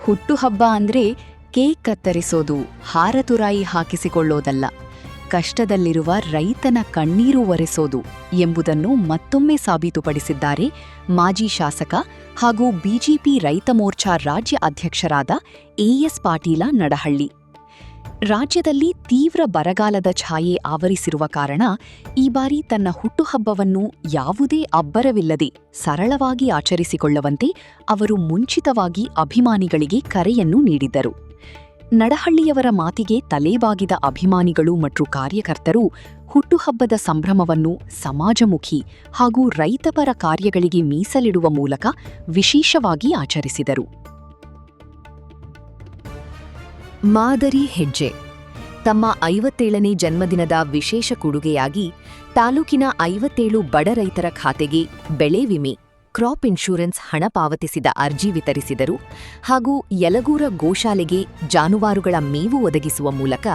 ಹುಟ್ಟುಹಬ್ಬ ಅಂದ್ರೆ ಕೇಕ್ ಕತ್ತರಿಸೋದು, ಹಾರತುರಾಯಿ ಹಾಕಿಸಿಕೊಳ್ಳೋದಲ್ಲ, ಕಷ್ಟದಲ್ಲಿರುವ ರೈತನ ಕಣ್ಣೀರು ಒರೆಸೋದು ಎಂಬುದನ್ನು ಮತ್ತೊಮ್ಮೆ ಸಾಬೀತುಪಡಿಸಿದ್ದಾರೆ ಮಾಜಿ ಶಾಸಕ ಹಾಗೂ ಬಿಜೆಪಿ ರೈತ ಮೋರ್ಚಾ ರಾಜ್ಯ ಅಧ್ಯಕ್ಷರಾದ ಎಎಸ್ ಪಾಟೀಲ ನಡಹಳ್ಳಿ. ರಾಜ್ಯದಲ್ಲಿ ತೀವ್ರ ಬರಗಾಲದ ಛಾಯೆ ಆವರಿಸಿರುವ ಕಾರಣ ಈ ಬಾರಿ ತನ್ನ ಹುಟ್ಟುಹಬ್ಬವನ್ನು ಯಾವುದೇ ಅಬ್ಬರವಿಲ್ಲದೆ ಸರಳವಾಗಿ ಆಚರಿಸಿಕೊಳ್ಳುವಂತೆ ಅವರು ಮುಂಚಿತವಾಗಿ ಅಭಿಮಾನಿಗಳಿಗೆ ಕರೆಯನ್ನು ನೀಡಿದ್ದರು. ನಡಹಳ್ಳಿಯವರ ಮಾತಿಗೆ ತಲೆಬಾಗಿದ ಅಭಿಮಾನಿಗಳು ಮತ್ತು ಕಾರ್ಯಕರ್ತರು ಹುಟ್ಟುಹಬ್ಬದ ಸಂಭ್ರಮವನ್ನು ಸಮಾಜಮುಖಿ ಹಾಗೂ ರೈತಪರ ಕಾರ್ಯಗಳಿಗೆ ಮೀಸಲಿಡುವ ಮೂಲಕ ವಿಶೇಷವಾಗಿ ಆಚರಿಸಿದರು. ಮಾದರಿ ಹೆಜ್ಜೆ. ತಮ್ಮ 57ನೇ ಜನ್ಮದಿನದ ವಿಶೇಷ ಕೊಡುಗೆಯಾಗಿ ತಾಲೂಕಿನ 57 ಬಡ ರೈತರ ಖಾತೆಗೆ ಬೆಳೆ ವಿಮೆ, ಕ್ರಾಪ್ ಇನ್ಶೂರೆನ್ಸ್ ಹಣ ಪಾವತಿಸಿದ ಅರ್ಜಿ ವಿತರಿಸಿದರು ಹಾಗೂ ಯಲಗೂರ ಗೋಶಾಲೆಗೆ ಜಾನುವಾರುಗಳ ಮೇವು ಒದಗಿಸುವ ಮೂಲಕ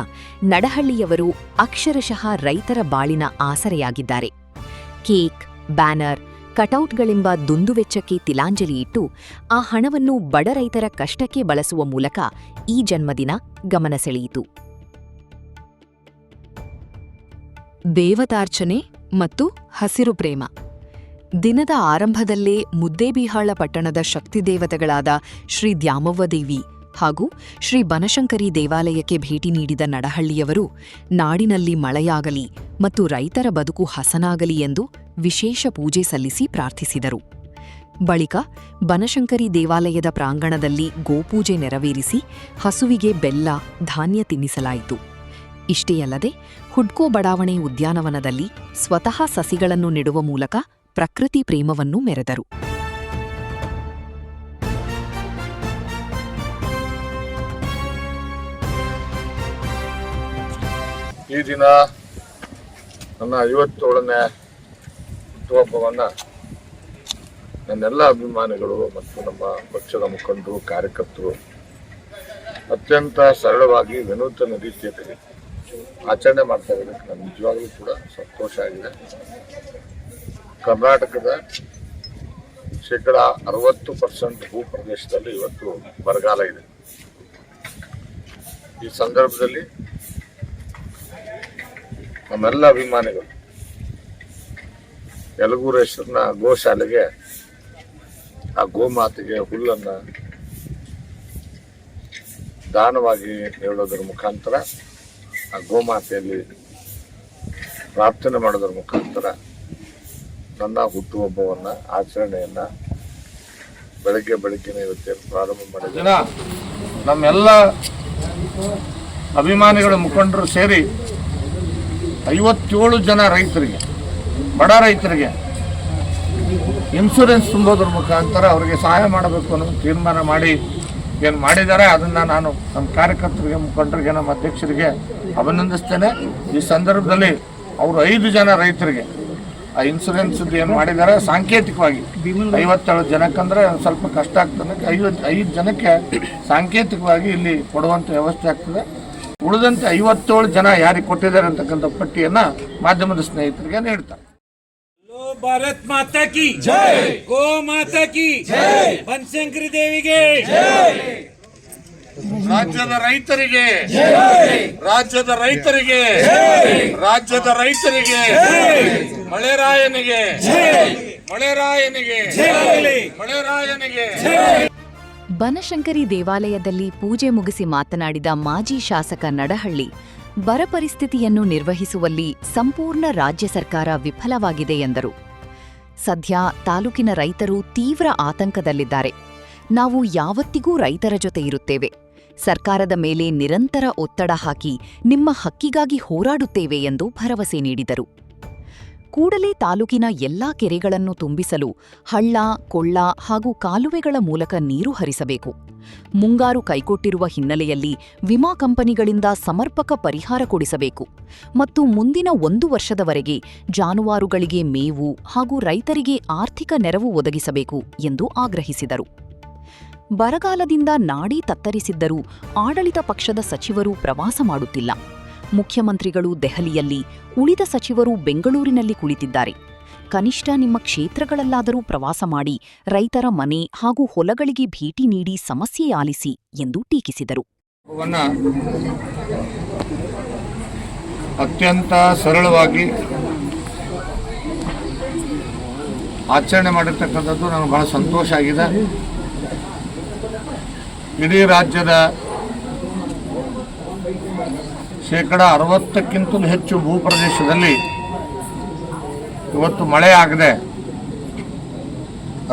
ನಡಹಳ್ಳಿಯವರು ಅಕ್ಷರಶಃ ರೈತರ ಬಾಳಿನ ಆಸರೆಯಾಗಿದ್ದಾರೆ. ಕೇಕ್, ಬ್ಯಾನರ್, ಕಟೌಟ್ಗಳೆಂಬ ದುಂದುವೆಚ್ಚಕ್ಕೆ ತಿಲಾಂಜಲಿ ಇಟ್ಟು ಆ ಹಣವನ್ನು ಬಡ ರೈತರ ಕಷ್ಟಕ್ಕೆ ಬಳಸುವ ಮೂಲಕ ಈ ಜನ್ಮದಿನ ಗಮನ ಸೆಳೆಯಿತು. ದೇವತಾರ್ಚನೆ ಮತ್ತು ಹಸಿರು ಪ್ರೇಮ. ದಿನದ ಆರಂಭದಲ್ಲೇ ಮುದ್ದೇಬಿಹಾಳ ಪಟ್ಟಣದ ಶಕ್ತಿದೇವತೆಗಳಾದ ಶ್ರೀ ದ್ಯಾಮವ್ವದೇವಿ ಹಾಗೂ ಶ್ರೀ ಬನಶಂಕರಿ ದೇವಾಲಯಕ್ಕೆ ಭೇಟಿ ನೀಡಿದ ನಡಹಳ್ಳಿಯವರು ನಾಡಿನಲ್ಲಿ ಮಳೆಯಾಗಲಿ ಮತ್ತು ರೈತರ ಬದುಕು ಹಸನಾಗಲಿ ಎಂದು ವಿಶೇಷ ಪೂಜೆ ಸಲ್ಲಿಸಿ ಪ್ರಾರ್ಥಿಸಿದರು. ಬಳಿಕ ಬನಶಂಕರಿ ದೇವಾಲಯದ ಪ್ರಾಂಗಣದಲ್ಲಿ ಗೋಪೂಜೆ ನೆರವೇರಿಸಿ ಹಸುವಿಗೆ ಬೆಲ್ಲ, ಧಾನ್ಯ ತಿನ್ನಿಸಲಾಯಿತು. ಇಷ್ಟೇ ಅಲ್ಲದೆ ಹುಡ್ಕೋ ಬಡಾವಣೆ ಉದ್ಯಾನವನದಲ್ಲಿ ಸ್ವತಃ ಸಸಿಗಳನ್ನು ನೆಡುವ ಮೂಲಕ ಪ್ರಕೃತಿ ಪ್ರೇಮವನ್ನು ಮೆರೆದರು. ಈ ದಿನ ನನ್ನ 57ನೇ ಹುಟ್ಟುಹಬ್ಬವನ್ನು ನನ್ನೆಲ್ಲ ಅಭಿಮಾನಿಗಳು ಮತ್ತು ನಮ್ಮ ಪಕ್ಷದ ಮುಖಂಡರು, ಕಾರ್ಯಕರ್ತರು ಅತ್ಯಂತ ಸರಳವಾಗಿ ವಿನೂತನ ರೀತಿಯಲ್ಲಿ ಆಚರಣೆ ಮಾಡ್ತಾ ಇರೋದಕ್ಕೆ ನನಗೆ ನಿಜವಾಗ್ಲೂ ಕೂಡ ಸಂತೋಷ ಆಗಿದೆ. ಕರ್ನಾಟಕದ ಶೇಕಡ 60% ಭೂಪ್ರದೇಶದಲ್ಲಿ ಇವತ್ತು ಬರಗಾಲ ಇದೆ. ಈ ಸಂದರ್ಭದಲ್ಲಿ ನಮ್ಮೆಲ್ಲ ಅಭಿಮಾನಿಗಳು ಯಲಗೂರೇಶ್ವರನ ಗೋಶಾಲೆಗೆ ಆ ಗೋಮಾತೆಗೆ ಹುಲ್ಲನ್ನು ದಾನವಾಗಿ ನೀಡೋದರ ಮುಖಾಂತರ, ಆ ಗೋಮಾತೆಯಲ್ಲಿ ಪ್ರಾರ್ಥನೆ ಮಾಡೋದರ ಮುಖಾಂತರ ನನ್ನ ಹುಟ್ಟುಹಬ್ಬವನ್ನು ಆಚರಣೆಯನ್ನು ಬೆಳಗ್ಗೆ ಇವತ್ತೇನು ಪ್ರಾರಂಭ ಮಾಡಿದ ನಮ್ಮೆಲ್ಲ ಅಭಿಮಾನಿಗಳ ಮುಖಂಡರು ಸೇರಿ 57 ಜನ ರೈತರಿಗೆ, ಬಡ ರೈತರಿಗೆ ಇನ್ಶೂರೆನ್ಸ್ ತುಂಬೋದ್ರ ಮುಖಾಂತರ ಅವರಿಗೆ ಸಹಾಯ ಮಾಡಬೇಕು ಅನ್ನೋ ತೀರ್ಮಾನ ಮಾಡಿ ಏನು ಮಾಡಿದ್ದಾರೆ. ಅದನ್ನು ನಾನು ನಮ್ಮ ಕಾರ್ಯಕರ್ತರಿಗೆ, ಮುಖಂಡರಿಗೆ, ನಮ್ಮ ಅಧ್ಯಕ್ಷರಿಗೆ ಅಭಿನಂದಿಸ್ತೇನೆ. ಈ ಸಂದರ್ಭದಲ್ಲಿ ಅವರು 5 ಜನ ರೈತರಿಗೆ ಆ ಇನ್ಶೂರೆನ್ಸ್ ಏನು ಮಾಡಿದ್ದಾರೆ, ಸಾಂಕೇತಿಕವಾಗಿ 57 ಜನಕ್ಕಂದ್ರೆ ಸ್ವಲ್ಪ ಕಷ್ಟ ಆಗ್ತದೆ, 5 ಜನಕ್ಕೆ ಸಾಂಕೇತಿಕವಾಗಿ ಇಲ್ಲಿ ಕೊಡುವಂಥ ವ್ಯವಸ್ಥೆ ಆಗ್ತದೆ. ಉಳಿದಂತೆ 57 ಜನ ಯಾರಿಗೆ ಕೊಟ್ಟಿದ್ದಾರೆ ಅಂತಕ್ಕಂಥ ಪಟ್ಟಿಯನ್ನು ಮಾಧ್ಯಮದ ಸ್ನೇಹಿತರಿಗೆ ನೀಡ್ತಾರೆ. ಭಾರತ್ ಮಾತಾ ಕಿ ಜೈ, ಗೋ ಮಾತಾ ಕಿ ಜೈ, ಬನಶಂಕರಿ ದೇವಿಗೆ ಜೈ, ರಾಜ್ಯದ ರೈತರಿಗೆ, ರಾಜ್ಯದ ರೈತರಿಗೆ, ರಾಜ್ಯದ ರೈತರಿಗೆ, ಮಳೆರಾಯನಿಗೆ, ಮಳೆರಾಯನಿಗೆ, ಮಳೆರಾಯನಿಗೆ. ಬನಶಂಕರಿ ದೇವಾಲಯದಲ್ಲಿ ಪೂಜೆ ಮುಗಿಸಿ ಮಾತನಾಡಿದ ಮಾಜಿ ಶಾಸಕ ನಡಹಳ್ಳಿ, ಬರ ಪರಿಸ್ಥಿತಿಯನ್ನು ನಿರ್ವಹಿಸುವಲ್ಲಿ ಸಂಪೂರ್ಣ ರಾಜ್ಯ ಸರ್ಕಾರ ವಿಫಲವಾಗಿದೆ ಎಂದರು. ಸದ್ಯ ತಾಲೂಕಿನ ರೈತರು ತೀವ್ರ ಆತಂಕದಲ್ಲಿದ್ದಾರೆ. ನಾವು ಯಾವತ್ತಿಗೂ ರೈತರ ಜೊತೆ ಇರುತ್ತೇವೆ. ಸರ್ಕಾರದ ಮೇಲೆ ನಿರಂತರ ಒತ್ತಡ ಹಾಕಿ ನಿಮ್ಮ ಹಕ್ಕಿಗಾಗಿ ಹೋರಾಡುತ್ತೇವೆ ಎಂದು ಭರವಸೆ ನೀಡಿದರು. ಕೂಡಲೇ ತಾಲೂಕಿನ ಎಲ್ಲಾ ಕೆರೆಗಳನ್ನು ತುಂಬಿಸಲು ಹಳ್ಳ, ಕೊಳ್ಳ ಹಾಗೂ ಕಾಲುವೆಗಳ ಮೂಲಕ ನೀರು ಹರಿಸಬೇಕು. ಮುಂಗಾರು ಕೈಕೊಟ್ಟಿರುವ ಹಿನ್ನೆಲೆಯಲ್ಲಿ ವಿಮಾ ಕಂಪನಿಗಳಿಂದ ಸಮರ್ಪಕ ಪರಿಹಾರ ಕೊಡಿಸಬೇಕು ಮತ್ತು ಮುಂದಿನ 1 ವರ್ಷದವರೆಗೆ ಜಾನುವಾರುಗಳಿಗೆ ಮೇವು ಹಾಗೂ ರೈತರಿಗೆ ಆರ್ಥಿಕ ನೆರವು ಒದಗಿಸಬೇಕು ಎಂದು ಆಗ್ರಹಿಸಿದರು. ಬರಗಾಲದಿಂದ ನಾಡಿ ತತ್ತರಿಸಿದ್ದರೂ ಆಡಳಿತ ಪಕ್ಷದ ಸಚಿವರು ಪ್ರವಾಸ ಮಾಡುತ್ತಿಲ್ಲ. ಮುಖ್ಯಮಂತ್ರಿಗಳು ದೆಹಲಿಯಲ್ಲಿ, ಉಳಿದ ಸಚಿವರು ಬೆಂಗಳೂರಿನಲ್ಲಿ ಕುಳಿತಿದ್ದಾರೆ. ಕನಿಷ್ಠ ನಿಮ್ಮ ಕ್ಷೇತ್ರಗಳಲ್ಲಾದರೂ ಪ್ರವಾಸ ಮಾಡಿ ರೈತರ ಮನೆ ಹಾಗೂ ಹೊಲಗಳಿಗೆ ಭೇಟಿ ನೀಡಿ ಸಮಸ್ಯೆ ಆಲಿಸಿ ಎಂದು ಟೀಕಿಸಿದರು. ಅತ್ಯಂತ ಸರಳವಾಗಿ ಆಚರಣೆ ಮಾಡಿರ್ತಕ್ಕಂಥದ್ದು ನನಗೆ ಬಹಳ ಸಂತೋಷ ಆಗಿದೆ. ಇಡೀ ರಾಜ್ಯದ 60% ಹೆಚ್ಚು ಭೂಪ್ರದೇಶದಲ್ಲಿ ಇವತ್ತು ಮಳೆ ಆಗದೆ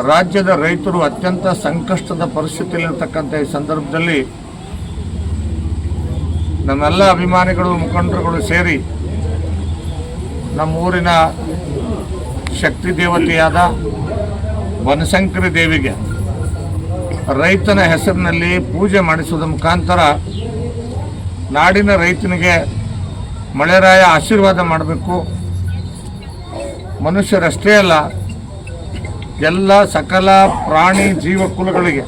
ರಾಜ್ಯದ ರೈತರು ಅತ್ಯಂತ ಸಂಕಷ್ಟದ ಪರಿಸ್ಥಿತಿಯಲ್ಲಿರ್ತಕ್ಕಂಥ ಈ ಸಂದರ್ಭದಲ್ಲಿ ನಮ್ಮೆಲ್ಲ ಅಭಿಮಾನಿಗಳು ಮುಖಂಡರುಗಳು ಸೇರಿ ನಮ್ಮೂರಿನ ಶಕ್ತಿ ದೇವತೆಯಾದ ಬನಶಂಕರಿ ದೇವಿಗೆ ರೈತನ ಹೆಸರಿನಲ್ಲಿ ಪೂಜೆ ಮಾಡಿಸುವುದರ ಮುಖಾಂತರ ನಾಡಿನ ರೈತನಿಗೆ ಮಳೆರಾಯ ಆಶೀರ್ವಾದ ಮಾಡಬೇಕು. ಮನುಷ್ಯರಷ್ಟೇ ಅಲ್ಲ, ಎಲ್ಲ ಸಕಲ ಪ್ರಾಣಿ ಜೀವಕುಲಗಳಿಗೆ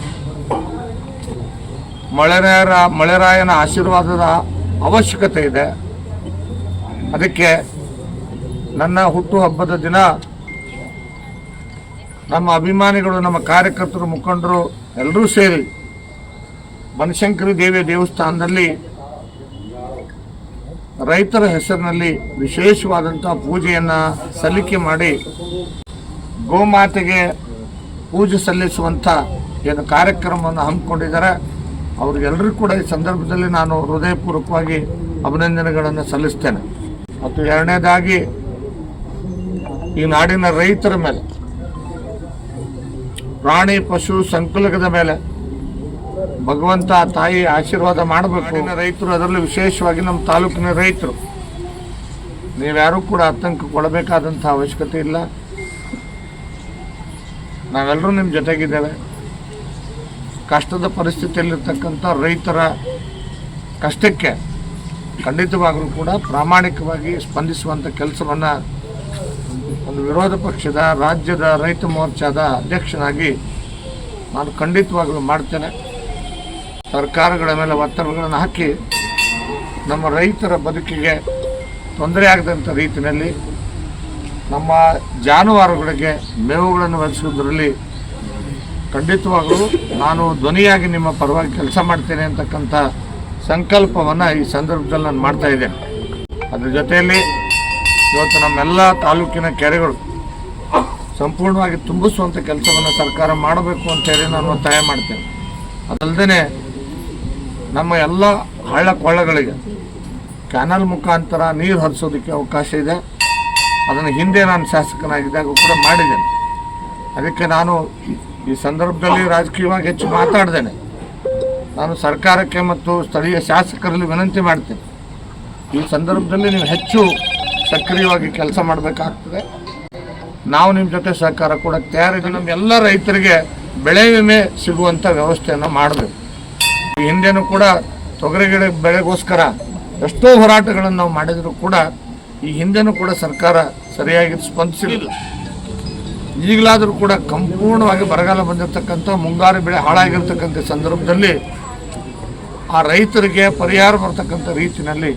ಮಳೆರಾಯನ ಆಶೀರ್ವಾದದ ಅವಶ್ಯಕತೆ ಇದೆ. ಅದಕ್ಕೆ ನನ್ನ ಹುಟ್ಟುಹಬ್ಬದ ದಿನ ನಮ್ಮ ಅಭಿಮಾನಿಗಳು, ನಮ್ಮ ಕಾರ್ಯಕರ್ತರು, ಮುಖಂಡರು ಎಲ್ಲರೂ ಸೇರಿ ಬನಶಂಕರಿ ದೇವಿಯ ದೇವಸ್ಥಾನದಲ್ಲಿ ರೈತರ ಹೆಸರಿನಲ್ಲಿ ವಿಶೇಷವಾದಂಥ ಪೂಜೆಯನ್ನು ಸಲ್ಲಿಕೆ ಮಾಡಿ ಗೋಮಾತೆಗೆ ಪೂಜೆ ಸಲ್ಲಿಸುವಂಥ ಏನು ಕಾರ್ಯಕ್ರಮವನ್ನು ಹಮ್ಮಿಕೊಂಡಿದ್ದಾರೆ ಅವ್ರಿಗೆಲ್ಲರಿಗೂ ಕೂಡ ಈ ಸಂದರ್ಭದಲ್ಲಿ ನಾನು ಹೃದಯಪೂರ್ವಕವಾಗಿ ಅಭಿನಂದನೆಗಳನ್ನು ಸಲ್ಲಿಸ್ತೇನೆ. ಮತ್ತು ಎರಡನೇದಾಗಿ ಈ ನಾಡಿನ ರೈತರ ಮೇಲೆ, ಪ್ರಾಣಿ ಪಶು ಸಂಕುಲದ ಮೇಲೆ ಭಗವಂತ ತಾಯಿ ಆಶೀರ್ವಾದ ಮಾಡಬೇಕು. ರೈತರು, ಅದರಲ್ಲೂ ವಿಶೇಷವಾಗಿ ನಮ್ಮ ತಾಲೂಕಿನ ರೈತರು, ನೀವ್ಯಾರೂ ಕೂಡ ಆತಂಕಗೊಳ್ಳಬೇಕಾದಂಥ ಅವಶ್ಯಕತೆ ಇಲ್ಲ. ನಾವೆಲ್ಲರೂ ನಿಮ್ಮ ಜೊತೆಗಿದ್ದೇವೆ. ಕಷ್ಟದ ಪರಿಸ್ಥಿತಿಯಲ್ಲಿರ್ತಕ್ಕಂಥ ರೈತರ ಕಷ್ಟಕ್ಕೆ ಖಂಡಿತವಾಗಲೂ ಕೂಡ ಪ್ರಾಮಾಣಿಕವಾಗಿ ಸ್ಪಂದಿಸುವಂಥ ಕೆಲಸವನ್ನು ಒಂದು ವಿರೋಧ ಪಕ್ಷದ ರಾಜ್ಯದ ರೈತ ಮೋರ್ಚಾದ ಅಧ್ಯಕ್ಷನಾಗಿ ನಾನು ಖಂಡಿತವಾಗಲೂ ಮಾಡ್ತೇನೆ. ಸರ್ಕಾರಗಳ ಮೇಲೆ ಒತ್ತಡಗಳನ್ನು ಹಾಕಿ ನಮ್ಮ ರೈತರ ಬದುಕಿಗೆ ತೊಂದರೆ ಆಗದಂಥ ರೀತಿಯಲ್ಲಿ ನಮ್ಮ ಜಾನುವಾರುಗಳಿಗೆ ಮೇವುಗಳನ್ನು ಒದಗಿಸುವುದರಲ್ಲಿ ಖಂಡಿತವಾಗಲೂ ನಾನು ಧ್ವನಿಯಾಗಿ ನಿಮ್ಮ ಪರವಾಗಿ ಕೆಲಸ ಮಾಡ್ತೇನೆ ಅಂತಕ್ಕಂಥ ಸಂಕಲ್ಪವನ್ನು ಈ ಸಂದರ್ಭದಲ್ಲಿ ನಾನು ಮಾಡ್ತಾ ಇದ್ದೇನೆ. ಅದರ ಜೊತೆಯಲ್ಲಿ ಇವತ್ತು ನಮ್ಮೆಲ್ಲ ತಾಲೂಕಿನ ಕೆರೆಗಳು ಸಂಪೂರ್ಣವಾಗಿ ತುಂಬಿಸುವಂಥ ಕೆಲಸವನ್ನು ಸರ್ಕಾರ ಮಾಡಬೇಕು ಅಂತೇಳಿ ನಾನು ಒತ್ತಾಯ ಮಾಡ್ತೇನೆ. ಅದಲ್ಲದೆ ನಮ್ಮ ಎಲ್ಲ ಹಳ್ಳ ಕೊಳ್ಳಗಳಿಗೆ ಕ್ಯಾನಲ್ ಮುಖಾಂತರ ನೀರು ಹರಿಸೋದಕ್ಕೆ ಅವಕಾಶ ಇದೆ. ಅದನ್ನು ಹಿಂದೆ ನಾನು ಶಾಸಕನಾಗಿದ್ದಾಗ ಕೂಡ ಮಾಡಿದ್ದೇನೆ. ಅದಕ್ಕೆ ನಾನು ಈ ಸಂದರ್ಭದಲ್ಲಿ ರಾಜಕೀಯವಾಗಿ ಹೆಚ್ಚು ಮಾತಾಡ್ದೇನೆ. ನಾನು ಸರ್ಕಾರಕ್ಕೆ ಮತ್ತು ಸ್ಥಳೀಯ ಶಾಸಕರಲ್ಲಿ ವಿನಂತಿ ಮಾಡ್ತೇನೆ, ಈ ಸಂದರ್ಭದಲ್ಲಿ ನೀವು ಹೆಚ್ಚು ಸಕ್ರಿಯವಾಗಿ ಕೆಲಸ ಮಾಡಬೇಕಾಗ್ತದೆ. ನಾವು ನಿಮ್ಮ ಜೊತೆ ಸಹಕಾರ ಕೊಡೋಕ್ಕೆ ತಯಾರಿದ್ದೀವಿ. ನಮ್ಮ ಎಲ್ಲ ರೈತರಿಗೆ ಬೆಳೆ ವಿಮೆ ಸಿಗುವಂಥ ವ್ಯವಸ್ಥೆಯನ್ನು ಮಾಡಬೇಕು. ಈ ಹಿಂದೆನೂ ಕೂಡ ತೊಗರಿ ಬೆಳೆಗೋಸ್ಕರ ಎಷ್ಟೋ ಹೋರಾಟಗಳನ್ನು ನಾವು ಮಾಡಿದರೂ ಕೂಡ ಈ ಹಿಂದೆನೂ ಕೂಡ ಸರ್ಕಾರ ಸರಿಯಾಗಿ ಸ್ಪಂದಿಸಲಿಲ್ಲ. ಈಗಲಾದರೂ ಕೂಡ ಸಂಪೂರ್ಣವಾಗಿ ಬರಗಾಲ ಬಂದಿರತಕ್ಕಂಥ ಮುಂಗಾರು ಬೆಳೆ ಹಾಳಾಗಿರ್ತಕ್ಕಂಥ ಸಂದರ್ಭದಲ್ಲಿ ಆ ರೈತರಿಗೆ ಪರಿಹಾರ ಬರ್ತಕ್ಕಂಥ ರೀತಿಯಲ್ಲಿ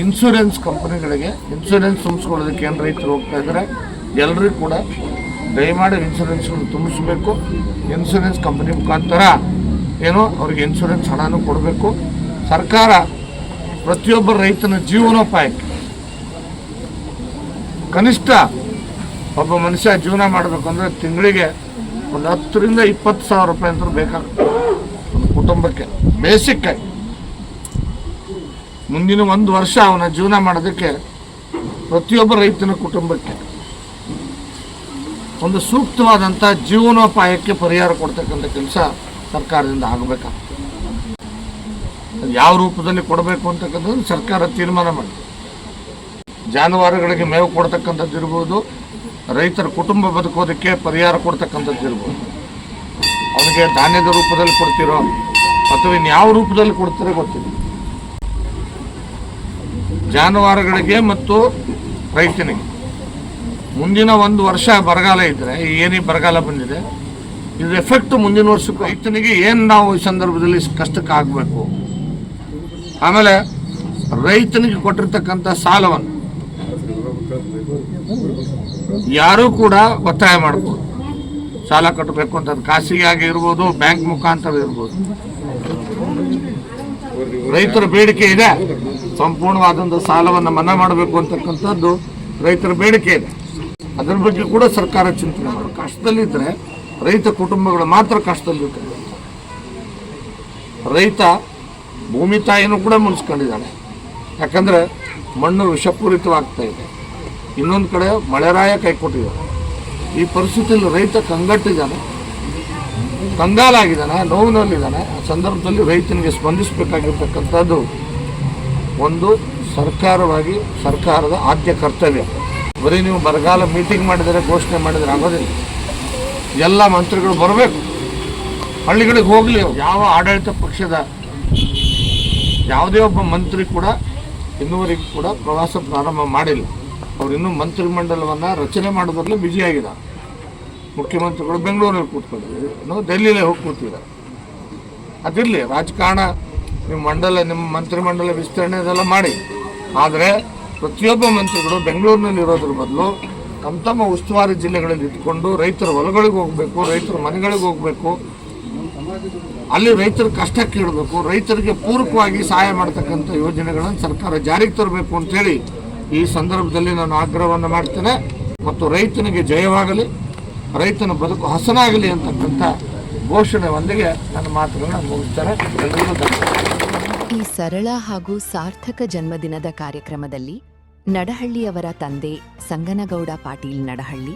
ಇನ್ಶೂರೆನ್ಸ್ ಕಂಪನಿಗಳಿಗೆ ಇನ್ಶೂರೆನ್ಸ್ ತುಂಬಿಸ್ಕೊಳ್ಳೋದಕ್ಕೆ ಏನು ರೈತರು ಹೋಗ್ತಾ ಇದ್ದಾರೆ, ಎಲ್ಲರಿಗೂ ಕೂಡ ದಯಮಾಡಿ ಇನ್ಶೂರೆನ್ಸ್ಗಳನ್ನು ತುಂಬಿಸಬೇಕು. ಇನ್ಶೂರೆನ್ಸ್ ಕಂಪನಿ ಮುಖಾಂತರ ಏನೋ ಅವರಿಗೆ ಇನ್ಶೂರೆನ್ಸ್ ಹಣನೂ ಕೊಡಬೇಕು. ಸರ್ಕಾರ ಪ್ರತಿಯೊಬ್ಬ ರೈತನ ಜೀವನೋಪಾಯಕ್ಕೆ ಕನಿಷ್ಠ ಒಬ್ಬ ಮನುಷ್ಯ ಜೀವನ ಮಾಡಬೇಕಂದ್ರೆ ತಿಂಗಳಿಗೆ ಒಂದು 10,000 to 20,000 ರೂಪಾಯಿ ಅಂತ ಬೇಕಾಗುತ್ತೆ ಒಂದು ಕುಟುಂಬಕ್ಕೆ. ಬೇಸಿಕ್ಕಾಗಿ ಮುಂದಿನ 1 ವರ್ಷ ಅವನ ಜೀವನ ಮಾಡೋದಕ್ಕೆ ಪ್ರತಿಯೊಬ್ಬ ರೈತನ ಕುಟುಂಬಕ್ಕೆ ಒಂದು ಸೂಕ್ತವಾದಂಥ ಜೀವನೋಪಾಯಕ್ಕೆ ಪರಿಹಾರ ಕೊಡ್ತಕ್ಕಂಥ ಕೆಲಸ ಸರ್ಕಾರದಿಂದ ಆಗಬೇಕಾಗ್ತದೆ. ಯಾವ ರೂಪದಲ್ಲಿ ಕೊಡಬೇಕು ಅಂತಕ್ಕಂಥದ್ದು ಸರ್ಕಾರ ತೀರ್ಮಾನ ಮಾಡಿ, ಜಾನುವಾರುಗಳಿಗೆ ಮೇವು ಕೊಡ್ತಕ್ಕಂಥದ್ದು ಇರ್ಬೋದು, ರೈತರ ಕುಟುಂಬ ಬದುಕೋದಕ್ಕೆ ಪರಿಹಾರ ಕೊಡ್ತಕ್ಕಂಥದ್ದು ಇರ್ಬೋದು. ಅವನಿಗೆ ಧಾನ್ಯದ ರೂಪದಲ್ಲಿ ಕೊಡ್ತಿರೋ ಅಥವಾ ಇನ್ಯಾವ ರೂಪದಲ್ಲಿ ಕೊಡ್ತೀರೋ ಗೊತ್ತಿಲ್ಲ. ಜಾನುವಾರುಗಳಿಗೆ ಮತ್ತು ರೈತನಿಗೆ ಮುಂದಿನ 1 ವರ್ಷ ಬರಗಾಲ ಇದ್ದರೆ, ಏನೇ ಬರಗಾಲ ಬಂದಿದೆ, ಇದು ಎಫೆಕ್ಟ್ ಮುಂದಿನ ವರ್ಷಕ್ಕೂ ರೈತನಿಗೆ ಏನು ನಾವು ಈ ಸಂದರ್ಭದಲ್ಲಿ ಕಷ್ಟಕ್ಕೆ ಆಗಬೇಕು. ಆಮೇಲೆ ರೈತನಿಗೆ ಕೊಟ್ಟಿರ್ತಕ್ಕಂಥ ಸಾಲವನ್ನು ಯಾರೂ ಕೂಡ ಒತ್ತಾಯ ಮಾಡ್ಬೋದು. ಸಾಲ ಕಟ್ಟಬೇಕು ಅಂತ ಅದು ಖಾಸಗಿ ಆಗಿ ಇರ್ಬೋದು, ಬ್ಯಾಂಕ್ ಮುಖಾಂತರ ಇರ್ಬೋದು. ರೈತರ ಬೇಡಿಕೆ ಇದೆ, ಸಂಪೂರ್ಣವಾದಂಥ ಸಾಲವನ್ನು ಮನ್ನಾ ಮಾಡಬೇಕು ಅಂತಕ್ಕಂಥದ್ದು ರೈತರ ಬೇಡಿಕೆ ಇದೆ. ಅದರ ಬಗ್ಗೆ ಕೂಡ ಸರ್ಕಾರ ಚಿಂತನೆ ಮಾಡಬೇಕು. ಕಷ್ಟದಲ್ಲಿದ್ದರೆ ರೈತ ಕುಟುಂಬಗಳು ಮಾತ್ರ ಕಷ್ಟದಲ್ಲಿರ್ತಾರೆ. ರೈತ ಭೂಮಿ ತಾಯಿನೂ ಕೂಡ ಮುಗಿಸ್ಕೊಂಡಿದ್ದಾನೆ, ಯಾಕಂದರೆ ಮಣ್ಣು ವಿಷಪೂರಿತವಾಗ್ತಾ ಇದೆ. ಇನ್ನೊಂದು ಕಡೆ ಮಳೆರಾಯ ಕೈ ಕೊಟ್ಟಿದ್ದಾನೆ. ಈ ಪರಿಸ್ಥಿತಿಯಲ್ಲಿ ರೈತ ಕಂಗಾಲಾಗಿದ್ದಾನೆ, ನೋವಿನಲ್ಲಿದ್ದಾನೆ. ಆ ಸಂದರ್ಭದಲ್ಲಿ ರೈತನಿಗೆ ಸ್ಪಂದಿಸಬೇಕಾಗಿರ್ತಕ್ಕಂಥದ್ದು ಒಂದು ಸರ್ಕಾರದ ಆದ್ಯ ಕರ್ತವ್ಯ. ಬರೀ ನೀವು ಬರಗಾಲ ಮೀಟಿಂಗ್ ಮಾಡಿದರೆ, ಘೋಷಣೆ ಮಾಡಿದರೆ ಆಗೋದಿಲ್ಲ. ಎಲ್ಲ ಮಂತ್ರಿಗಳು ಬರಬೇಕು, ಹಳ್ಳಿಗಳಿಗೆ ಹೋಗಲಿ. ಯಾವ ಆಡಳಿತ ಪಕ್ಷದ ಯಾವುದೇ ಒಬ್ಬ ಮಂತ್ರಿ ಕೂಡ ಇನ್ನೂವರೆಗೂ ಕೂಡ ಪ್ರವಾಸ ಪ್ರಾರಂಭ ಮಾಡಿಲ್ಲ. ಅವ್ರು ಇನ್ನೂ ಮಂತ್ರಿಮಂಡಲವನ್ನು ರಚನೆ ಮಾಡೋದ್ರಲ್ಲಿ ಬ್ಯುಸಿಯಾಗಿದ್ದಾರೆ. ಮುಖ್ಯಮಂತ್ರಿಗಳು ಬೆಂಗಳೂರಲ್ಲಿ ಕೂತ್ಕೊಂಡಿದ್ದಾರೆ, ನಾವು ಡೆಲ್ಲಿಲೇ ಹೋಗಿ ಕೂತಿದ್ದಾರೆ. ಅದಿರಲಿ, ರಾಜಕಾರಣ ನಿಮ್ಮ ಮಂತ್ರಿಮಂಡಲ ವಿಸ್ತರಣೆ ಅದೆಲ್ಲ ಮಾಡಿ. ಆದರೆ ಪ್ರತಿಯೊಬ್ಬ ಮಂತ್ರಿಗಳು ಬೆಂಗಳೂರಿನಲ್ಲಿ ಇರೋದ್ರ ಬದಲು ತಮ್ಮ ಉಸ್ತುವಾರಿ ಜಿಲ್ಲೆಗಳಲ್ಲಿ ಇಟ್ಕೊಂಡು ರೈತರ ಹೊಲಗಳಿಗೆ ಹೋಗಬೇಕು, ರೈತರ ಮನೆಗಳಿಗೆ ಹೋಗಬೇಕು, ಅಲ್ಲಿ ರೈತರ ಕಷ್ಟಕ್ಕೆ ಇಡಬೇಕು, ರೈತರಿಗೆ ಪೂರಕವಾಗಿ ಸಹಾಯ ಮಾಡ್ತಕ್ಕಂಥ ಯೋಜನೆಗಳನ್ನು ಸರ್ಕಾರ ಜಾರಿಗೆ ತರಬೇಕು ಅಂತೇಳಿ ಈ ಸಂದರ್ಭದಲ್ಲಿ ನಾನು ಆಗ್ರಹವನ್ನು ಮಾಡ್ತೇನೆ. ಮತ್ತು ರೈತನಿಗೆ ಜಯವಾಗಲಿ, ರೈತನ ಬದುಕು ಹಸನಾಗಲಿ ಅಂತಕ್ಕಂಥ ಘೋಷಣೆ ಒಂದಿಗೆ ನನ್ನ ಮಾತುಗಳನ್ನ ಮುಗಿಸ್ತಾರೆ. ಎಲ್ಲರಿಗೂ ಧನ್ಯವಾದ. ಈ ಸರಳ ಹಾಗೂ ಸಾರ್ಥಕ ಜನ್ಮದಿನದ ಕಾರ್ಯಕ್ರಮದಲ್ಲಿ ನಡಹಳ್ಳಿಯವರ ತಂದೆ ಸಂಗನಗೌಡ ಪಾಟೀಲ್ ನಡಹಳ್ಳಿ,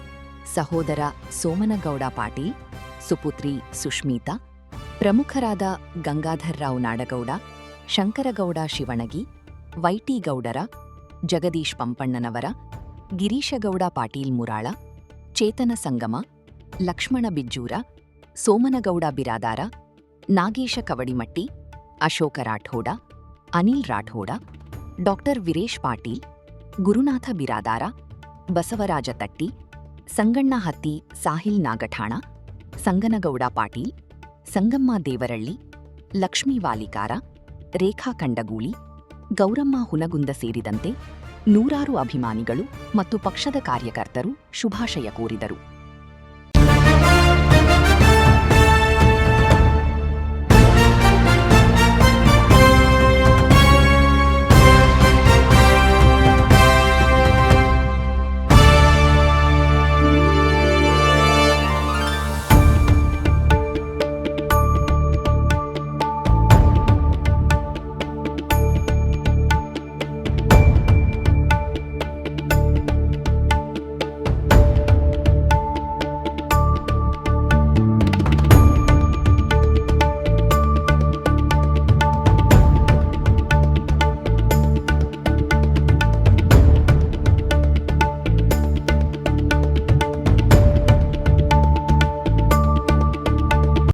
ಸಹೋದರ ಸೋಮನಗೌಡ ಪಾಟೀಲ್, ಸುಪುತ್ರಿ ಸುಷ್ಮಿತಾ, ಪ್ರಮುಖರಾದ ಗಂಗಾಧರ್ರಾವ್ ನಾಡಗೌಡ, ಶಂಕರಗೌಡ ಶಿವಣಗಿ, ವೈಟಿ ಗೌಡರ, ಜಗದೀಶ್ ಪಂಪಣ್ಣನವರ, ಗಿರೀಶಗೌಡ ಪಾಟೀಲ್ ಮುರಾಳ, ಚೇತನ ಸಂಗಮ, ಲಕ್ಷ್ಮಣ ಬಿಜ್ಜೂರ, ಸೋಮನಗೌಡ ಬಿರಾದಾರ, ನಾಗೇಶ ಕವಡಿಮಟ್ಟಿ, ಅಶೋಕ ರಾಠೋಡ, ಅನಿಲ್ ರಾಠೋಡ, ಡಾಕ್ಟರ್ ವೀರೇಶ್ ಪಾಟೀಲ್, ಗುರುನಾಥ ಬಿರಾದಾರ, ಬಸವರಾಜ ತಟ್ಟಿ, ಸಂಗಣ್ಣ ಹತ್ತಿ ಸಾಹಿಲ್ ನಾಗಠಾಣ, ಸಂಗನಗೌಡ ಪಾಟೀಲ್, ಸಂಗಮ್ಮ ದೇವರಳ್ಳಿ, ಲಕ್ಷ್ಮೀ ವಾಲಿಕಾರ, ರೇಖಾ ಕಂಡಗೂಳಿ, ಗೌರಮ್ಮ ಹುನಗುಂದ ಸೇರಿದಂತೆ ನೂರಾರು ಅಭಿಮಾನಿಗಳು ಮತ್ತು ಪಕ್ಷದ ಕಾರ್ಯಕರ್ತರು ಶುಭಾಶಯ ಕೋರಿದರು.